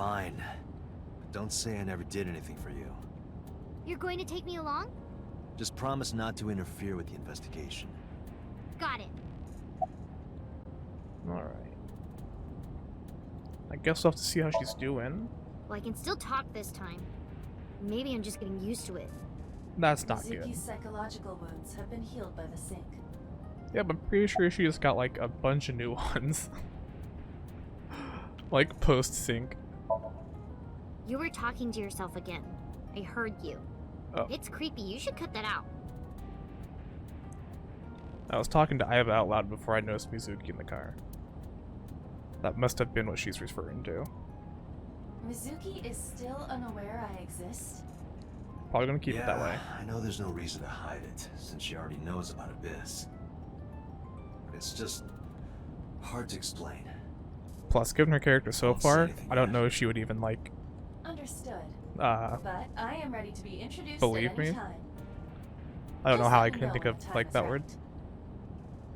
Fine. But don't say I never did anything for you. You're going to take me along? Just promise not to interfere with the investigation. Got it. Alright. I guess we'll have to see how she's doing. Well, I can still talk this time. Maybe I'm just getting used to it. That's not good. Mizuki's psychological wounds have been healed by the sink. Yeah, but I'm pretty sure she just got like a bunch of new ones. Like post-sync. You were talking to yourself again. I heard you. Oh. It's creepy. You should cut that out. I was talking to Aiba out loud before I noticed Mizuki in the car. That must have been what she's referring to. Mizuki is still unaware I exist? Probably gonna keep it that way. I know there's no reason to hide it, since she already knows about Abyss. But it's just hard to explain. Plus, given her character so Won't say far, anything I don't yet. know if she would even like Understood. But I am ready to be introduced believe at any me? time. I don't know Just how let I me couldn't know think when of the time like is that word.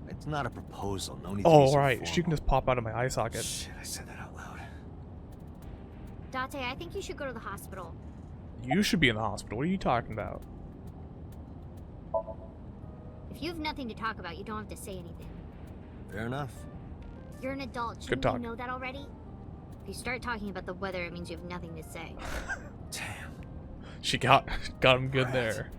It's not a proposal, no need to be Oh so right, she can formal. just pop out of my eye socket. Shit, I said that out loud. Date, I think you should go to the hospital. You should be in the hospital. What are you talking about? If you have nothing to talk about, you don't have to say anything. Fair enough. You're an adult. Good Shouldn't you talk. know that already? If you start talking about the weather, it means you have nothing to say. Damn. She got him good Right. there.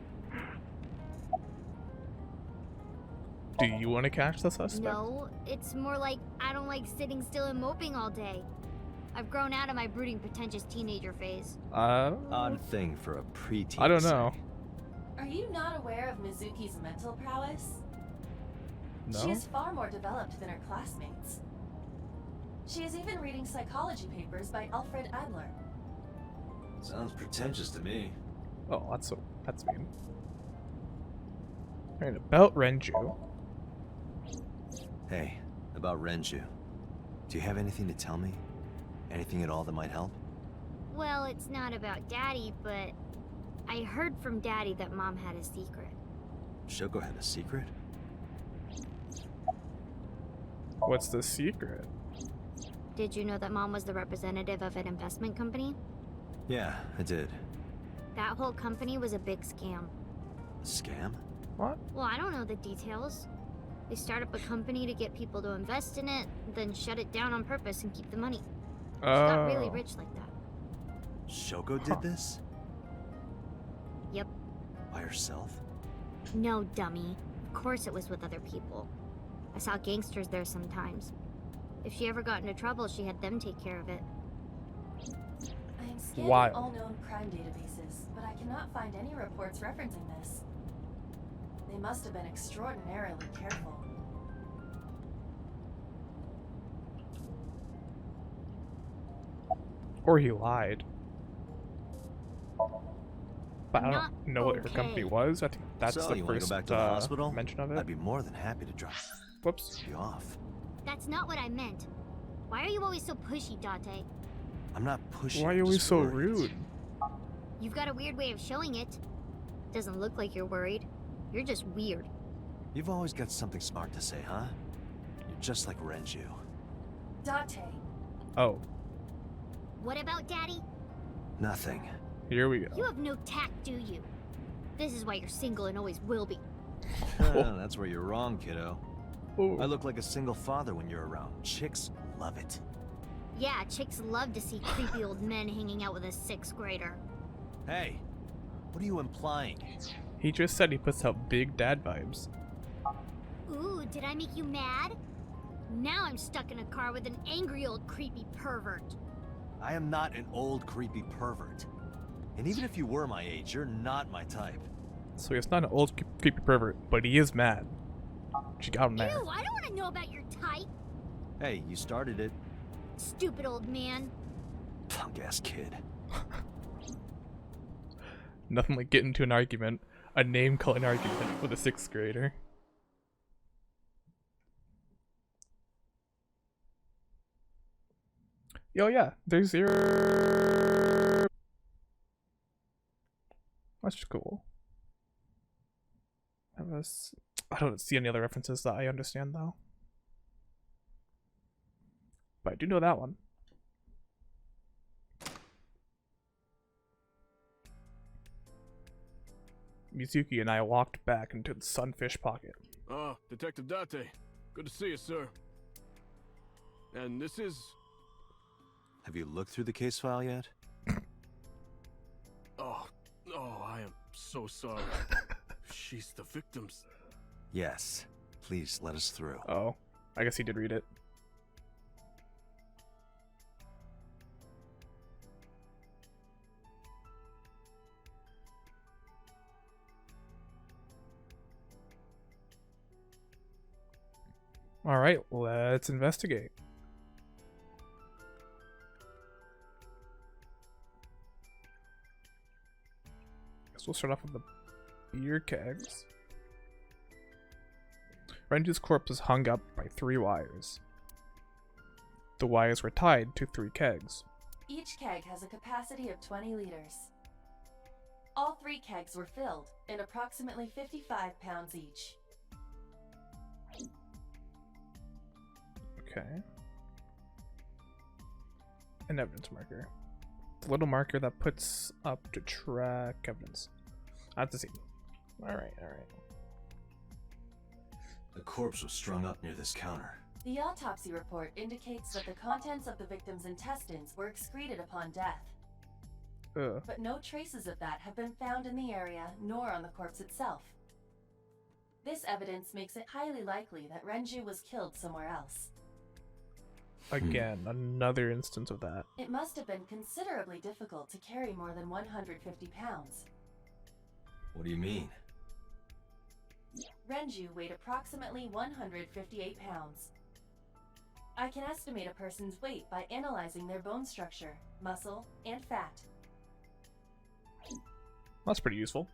Do you want to catch the suspect? No, it's more like I don't like sitting still and moping all day. I've grown out of my brooding, pretentious teenager phase. Odd thing for a preteen. I don't to say. know. Are you not aware of Mizuki's mental prowess? No. She is far more developed than her classmates. She is even reading psychology papers by Alfred Adler. Sounds pretentious to me. Oh, that's mean. Alright, about Renju. Hey, about Renju. Do you have anything to tell me? Anything at all that might help? Well, it's not about Daddy, but I heard from Daddy that Mom had a secret. Shoko had a secret? What's the secret? Did you know that Mom was the representative of an investment company? Yeah, I did. That whole company was a big scam. A scam? What? Well, I don't know the details. They start up a company to get people to invest in it, then shut it down on purpose and keep the money. She got really rich like that. Shoko did this? Yep. By herself? No, dummy. Of course it was with other people. I saw gangsters there sometimes. If she ever got into trouble, she had them take care of it. I am scanning Wild. all known crime databases, but I cannot find any reports referencing this. They must have been extraordinarily careful. Or he lied. But I Not don't know what her company okay. was. I think that's So, the you wanna first go back to the hospital? mention of it. I'd be more than happy to drop Whoops. you off. That's not what I meant. Why are you always so pushy, Date? I'm not pushing. Why are I'm you always just so worried. rude? You've got a weird way of showing it. Doesn't look like you're worried. You're just weird. You've always got something smart to say, huh? You're just like Renju. Date, Oh, What about Daddy? Nothing. here we go. You have no tact, do you? This is why you're single and always will be. That's where you're wrong, kiddo. Oh. I look like a single father when you're around. Chicks love it. Yeah, chicks love to see creepy old men hanging out with a 6th grader. Hey, what are you implying? He just said he puts out big dad vibes. Ooh, did I make you mad? Now I'm stuck in a car with an angry old creepy pervert. I am not an old creepy pervert. And even if you were my age, you're not my type. So he's not an old creepy pervert, but he is mad. She got him there. Ew, I don't want to know about your type. Hey, you started it. Stupid old man. Punk ass kid. Nothing like getting into an argument, a name calling argument with a 6th grader. Yo, yeah, there's your. That's cool. I don't see any other references that I understand though. But I do know that one. Mizuki and I walked back into the sunfish pocket. Ah, Detective Date. Good to see you, sir. And this is... Have you looked through the case file yet? Oh, I am so sorry. She's the victim's... Yes. Please let us through. Oh, I guess he did read it. Alright, let's investigate. Guess we'll start off with the beer kegs. Renju's corpse was hung up by 3 wires. The wires were tied to 3 kegs. Each keg has a capacity of 20 liters. All 3 kegs were filled, and approximately 55 pounds each. Okay. An evidence marker. The little marker that puts up to track evidence. That's the scene. Alright. The corpse was strung up near this counter. The autopsy report indicates that the contents of the victim's intestines were excreted upon death. Ugh. But no traces of that have been found in the area, nor on the corpse itself. This evidence makes it highly likely that Renju was killed somewhere else. Again, another instance of that. It must have been considerably difficult to carry more than 150 pounds. What do you mean? Renju weighed approximately 158 pounds. I can estimate a person's weight by analyzing their bone structure, muscle, and fat. That's pretty useful.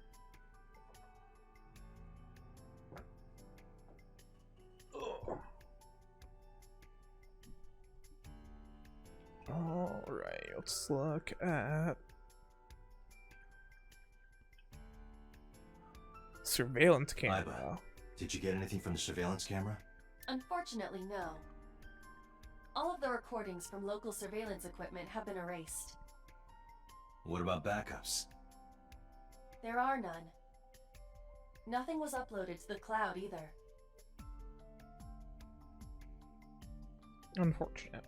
Alright, let's look at surveillance camera. Iba, did you get anything from the surveillance camera? Unfortunately, no. All of the recordings from local surveillance equipment have been erased. What about backups? There are none. Nothing was uploaded to the cloud either. Unfortunate.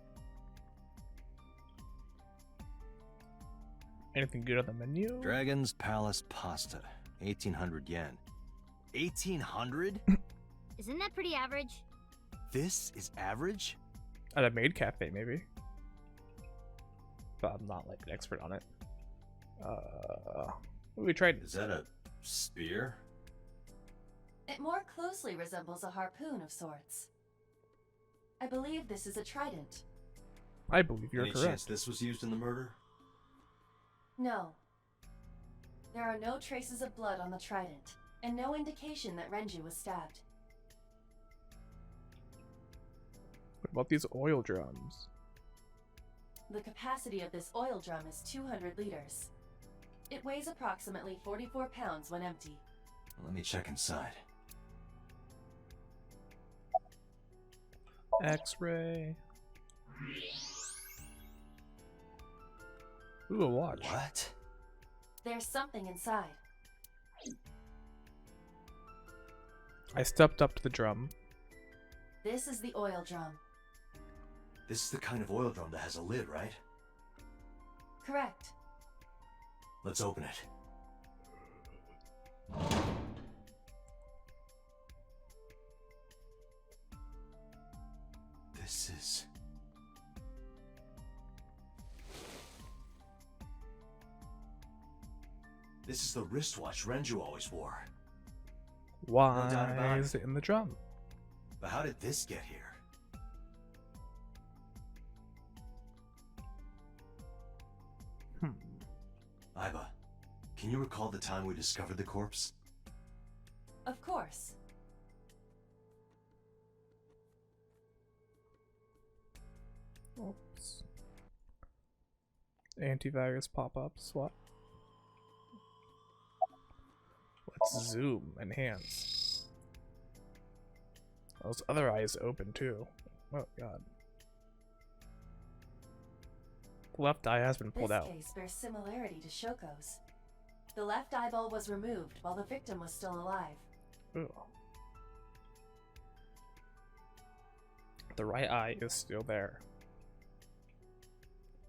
Anything good on the menu? Dragon's Palace Pasta. 1,800 yen. 1,800? Isn't that pretty average? This is average? At a maid cafe, maybe. But I'm not like an expert on it. We tried. Is that a spear? It more closely resembles a harpoon of sorts. I believe this is a trident. I believe you're Any correct. chance this was used in the murder? No. There are no traces of blood on the trident, and no indication that Renju was stabbed. What about these oil drums? The capacity of this oil drum is 200 liters. It weighs approximately 44 pounds when empty. Let me check inside. X-ray. Ooh, a watch. What? There's something inside. I stepped up to the drum. This is the oil drum. This is the kind of oil drum that has a lid, right? Correct. Let's open it. This is... This is the wristwatch Renju always wore. Why No doubt about is it in the drum? But how did this get here? Iba, can you recall the time we discovered the corpse? Of course. Oops. Antivirus pop-ups, what? Let's zoom, enhance. Those other eyes open too. Oh god. The left eye has been pulled This out. case bears similarity to Shoko's. The left eyeball was removed while the victim was still alive. Ooh. The right eye is still there.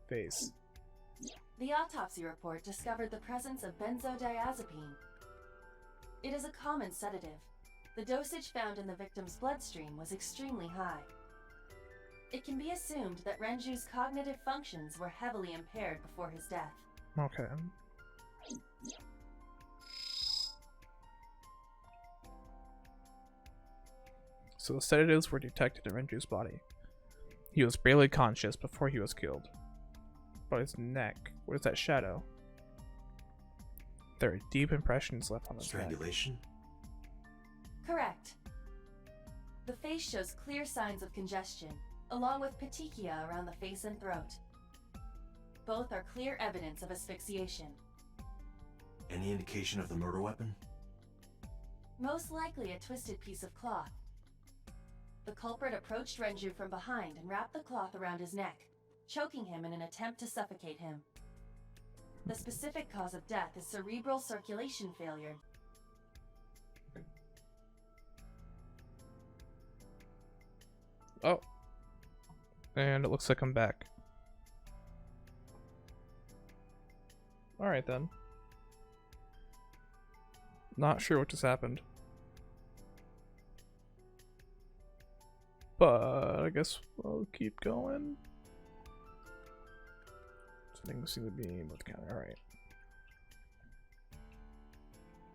Face. The autopsy report discovered the presence of benzodiazepine. It is a common sedative. The dosage found in the victim's bloodstream was extremely high. It can be assumed that Renju's cognitive functions were heavily impaired before his death. Okay. So the sedatives were detected in Renju's body. He was barely conscious before he was killed. But his neck, what is that shadow? There are deep impressions left on his neck. Strangulation? Correct. The face shows clear signs of congestion, along with petechia around the face and throat. Both are clear evidence of asphyxiation. Any indication of the murder weapon? Most likely a twisted piece of cloth. The culprit approached Renju from behind and wrapped the cloth around his neck, choking him in an attempt to suffocate him. The specific cause of death is cerebral circulation failure. Oh. And it looks like I'm back. Alright then. Not sure what just happened. But I guess we'll keep going. Things seem to be able to count. Alright.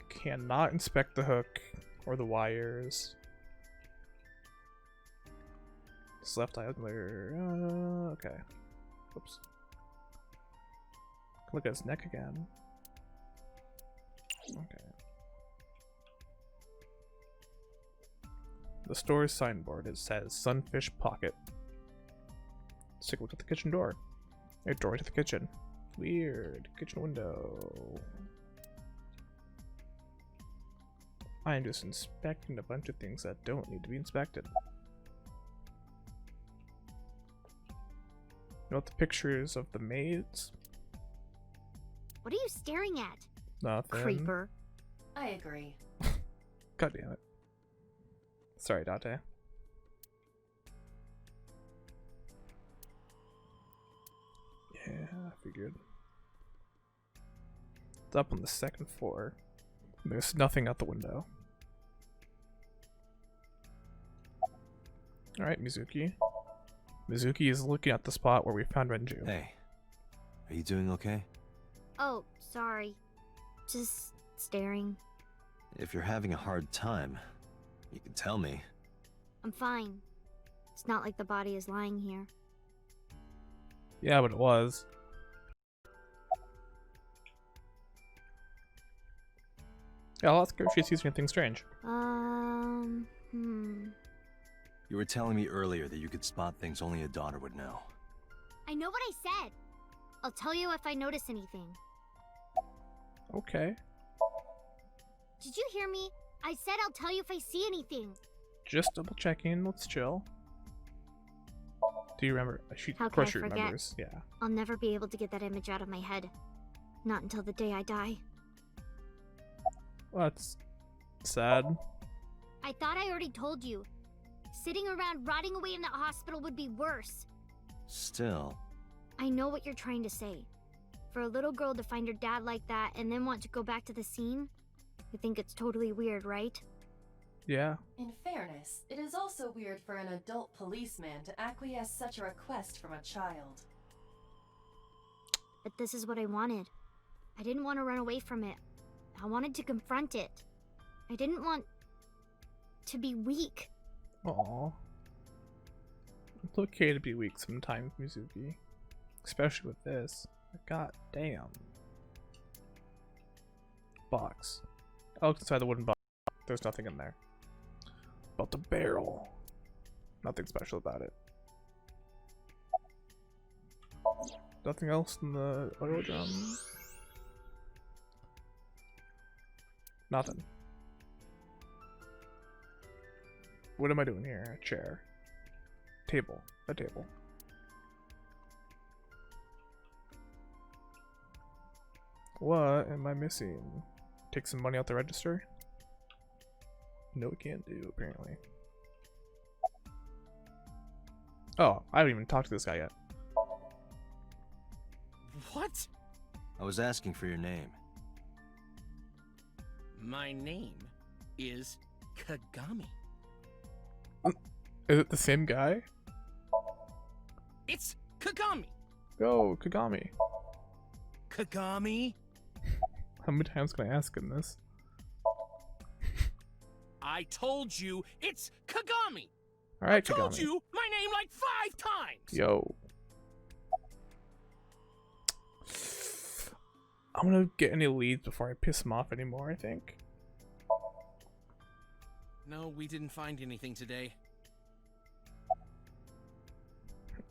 Cannot inspect the hook or the wires. This left eye okay. Oops. Look at his neck again. Okay. The store's signboard, it says Sunfish Pocket. Let's take a look at the kitchen door. A door to the kitchen. Weird. Kitchen window. I am just inspecting a bunch of things that don't need to be inspected. Note the pictures of the maids. What are you staring at? Nothing. Creeper. I agree. God damn it. Sorry, Date. Yeah, I figured. It's up on the second floor. There's nothing out the window. Alright, Mizuki. Mizuki is looking at the spot where we found Renju. Hey, are you doing okay? Oh, sorry. Just staring. If you're having a hard time, you can tell me. I'm fine. It's not like the body is lying here. Yeah, but it was. Yeah, let's go if she sees anything strange. You were telling me earlier that you could spot things only a daughter would know. I know what I said. I'll tell you if I notice anything. Okay. Did you hear me? I said I'll tell you if I see anything. Just double checking. Let's chill. Do you remember? How of course can she I forget? remembers. Yeah. I'll never be able to get that image out of my head. Not until the day I die. Well, that's sad. I thought I already told you. Sitting around rotting away in that hospital would be worse. Still. I know what you're trying to say. For a little girl to find her dad like that and then want to go back to the scene, you think it's totally weird, right? Yeah. In fairness, it is also weird for an adult policeman to acquiesce such a request from a child. But this is what I wanted. I didn't want to run away from it. I wanted to confront it. I didn't want to be weak. Aww. It's okay to be weak sometimes, Mizuki. Especially with this. God damn. Box. I looked inside the wooden box. There's nothing in there. About the barrel. Nothing special about it. Nothing else in the oil drum. Nothing. What am I doing here? A chair. Table. A table. What am I missing? Take some money out the register? No, we can't do, apparently. Oh, I haven't even talked to this guy yet. What? I was asking for your name. My name is Kagami. Is it the same guy? It's Kagami. Go, Kagami. Kagami? How many times can I ask him this? I told you it's Kagami. Alright, I told Kagami. you my name like 5 times. Yo. I'm gonna get any leads before I piss him off anymore, I think. No, we didn't find anything today.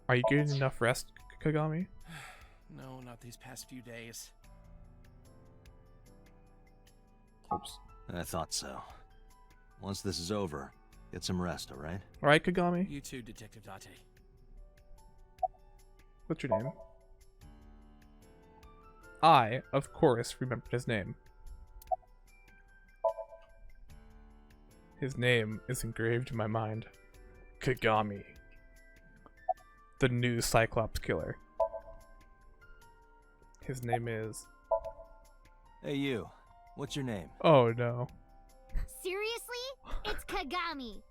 Are you getting enough rest, Kagami? No, not these past few days. Oops. I thought so. Once this is over, get some rest, alright? Alright, Kagami. You too, Detective Date. What's your name? I, of course, remembered his name. His name is engraved in my mind. Kagami. The new Cyclops killer. His name is... Hey you, what's your name? Oh no. Seriously? It's Kagami.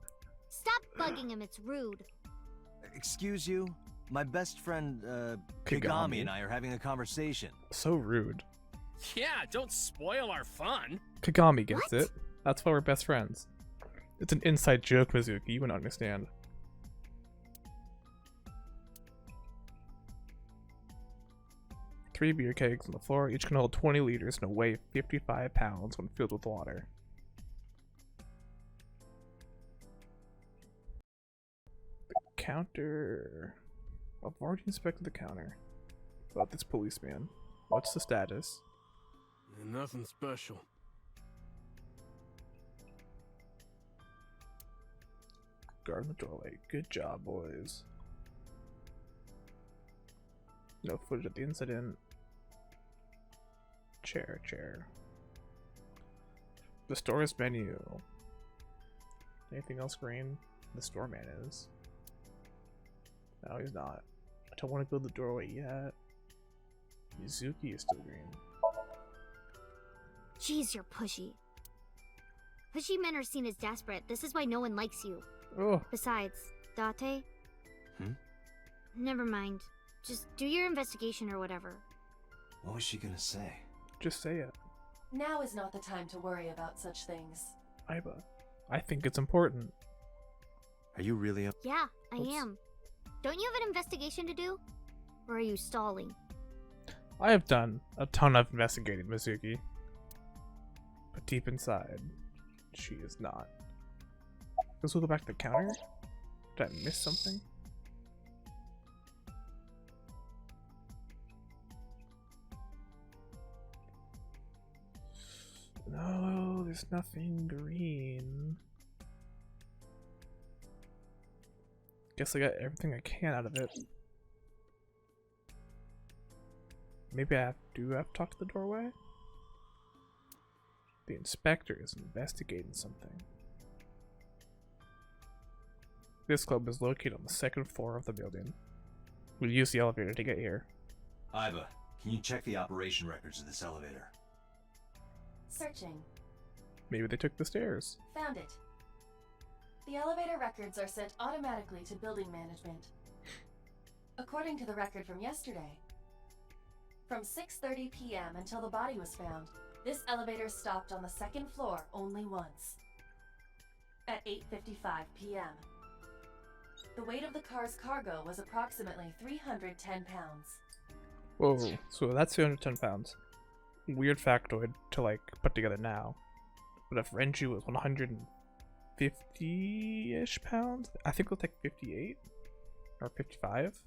Stop bugging him, it's rude. Excuse you? My best friend, Kagami. Kagami and I are having a conversation. So rude. Yeah, don't spoil our fun. Kagami gets What? it. That's why we're best friends. It's an inside joke, Mizuki. You wouldn't understand. Three beer kegs on the floor. Each can hold 20 liters and weigh 55 pounds when filled with water. The counter. I've already inspected the counter. About this policeman. What's the status? Nothing special. Guard in the doorway. Good job, boys. No footage of the incident. Chair. The store's menu. Anything else green? The store man is. No, he's not. I don't want to go to the doorway yet. Mizuki is still green. Jeez, you're pushy. Pushy men are seen as desperate. This is why no one likes you. Oh, Besides, Date? Never mind. Just do your investigation or whatever. What was she gonna say? just say it. Now is not the time to worry about such things. Iba, I think it's important. Are you really up? Yeah, I Oops. am. Don't you have an investigation to do? Or are you stalling? I have done a ton of investigating, Mizuki. But deep inside, she is not. Let's go back to the counter? Did I miss something? No, there's nothing green. Guess I got everything I can out of it. Maybe I do have to talk to the doorway? The inspector is investigating something. This club is located on the second floor of the building. We'll use the elevator to get here. Iba, can you check the operation records of this elevator? Searching. Maybe they took the stairs. Found it. The elevator records are sent automatically to building management. According to the record from yesterday, from 6:30 p.m. until the body was found, this elevator stopped on the second floor only once. At 8:55 p.m. The weight of the car's cargo was approximately 310 pounds. Whoa, so that's 210 pounds. Weird factoid to like put together now. But if Renju was 150-ish pounds, I think it was like 58 or 55.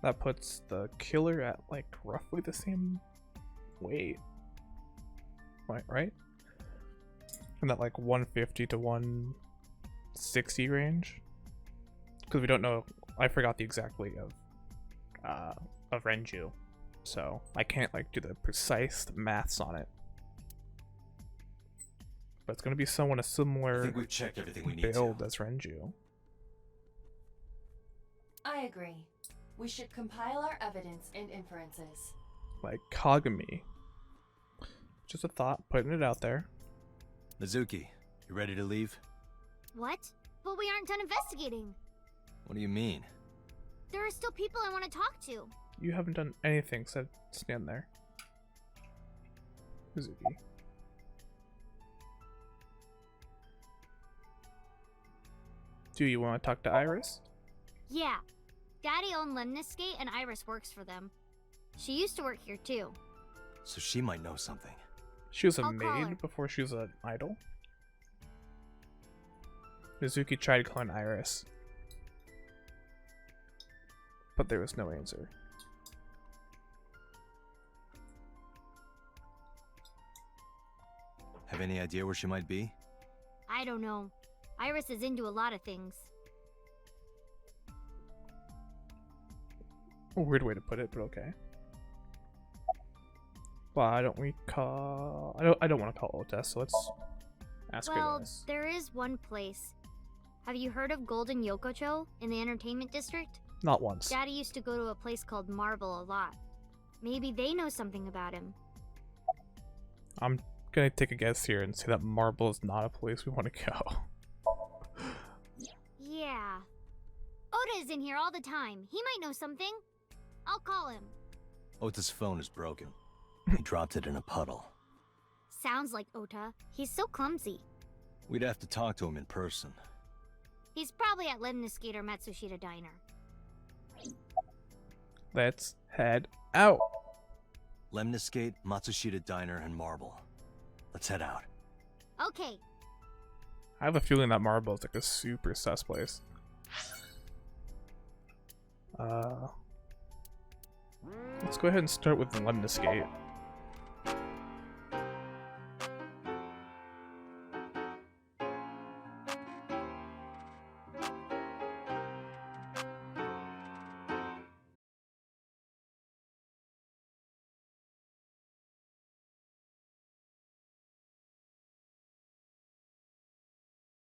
That puts the killer at like roughly the same weight. Right? In that like 150 to 160 range. Because we don't know, I forgot the exact weight of Renju. so I can't like do the precise maths on it. But it's gonna be somewhat a I similar think we've checked everything we need build to. as Renju. I agree. We should compile our evidence and inferences. Like Kagami. Just a thought, putting it out there. Mizuki, you ready to leave? What? But we aren't done investigating. What do you mean? There are still people I want to talk to. You haven't done anything except stand there. Mizuki. Do you want to talk to Iris? Yeah. Daddy owned Lemniscate and Iris works for them. She used to work here too. So she might know something. She was a I'll call her. maid before she was an idol. Mizuki tried calling Iris, but there was no answer. Have any idea where she might be? I don't know. Iris is into a lot of things. A weird way to put it, but okay. Why don't we call... I don't want to call Ota, so let's ask her Well, this. there is one place. Have you heard of Golden Yokocho in the entertainment district? Not once. Daddy used to go to a place called Marble a lot. Maybe they know something about him. I'm gonna take a guess here and say that Marble is not a place we want to go. Yeah. Oda is in here all the time. He might know something. I'll call him. Ota's phone is broken. He dropped it in a puddle. Sounds like Ota. He's so clumsy. We'd have to talk to him in person. He's probably at Lemniscate or Matsushita Diner. Let's head out. Lemniscate, Matsushita Diner, and Marble. Let's head out. Okay. I have a feeling that Marble is like a super sus place. Let's go ahead and start with the Lemniscate.